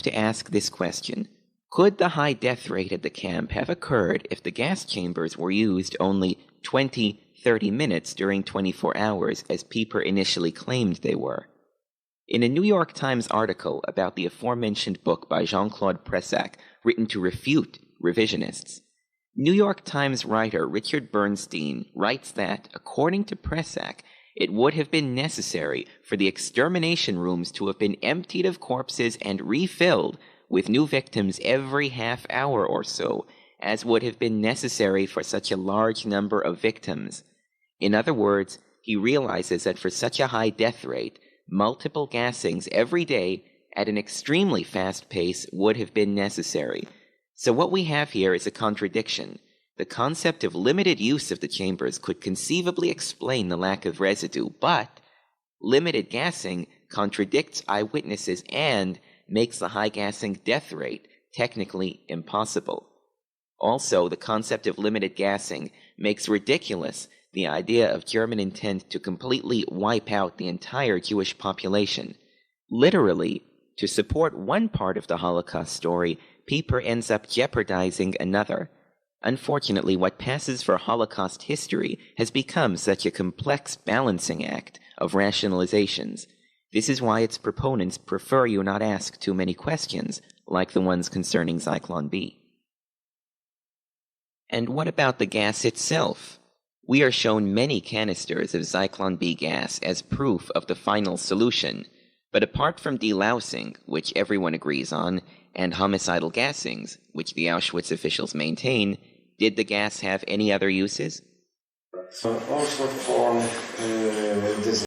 to ask this question. Could the high death rate at the camp have occurred if the gas chambers were used only 20-30 minutes during 24 hours, as Pieper initially claimed they were? In a New York Times article about the aforementioned book by Jean-Claude Pressac, written to refute revisionists, New York Times writer Richard Bernstein writes that, according to Pressac, it would have been necessary for the extermination rooms to have been emptied of corpses and refilled with new victims every half hour or so, as would have been necessary for such a large number of victims. In other words, he realizes that for such a high death rate, multiple gassings every day at an extremely fast pace would have been necessary. So what we have here is a contradiction. The concept of limited use of the chambers could conceivably explain the lack of residue, but limited gassing contradicts eyewitnesses and makes the high gassing death rate technically impossible. Also, the concept of limited gassing makes ridiculous the idea of German intent to completely wipe out the entire Jewish population. Literally, to support one part of the Holocaust story, Pieper ends up jeopardizing another. Unfortunately, what passes for Holocaust history has become such a complex balancing act of rationalizations. This is why its proponents prefer you not ask too many questions, like the ones concerning Zyklon B. And what about the gas itself? We are shown many canisters of Zyklon B gas as proof of the final solution, but apart from delousing, which everyone agrees on, and homicidal gassings, which the Auschwitz officials maintain, did the gas have any other uses? So also for this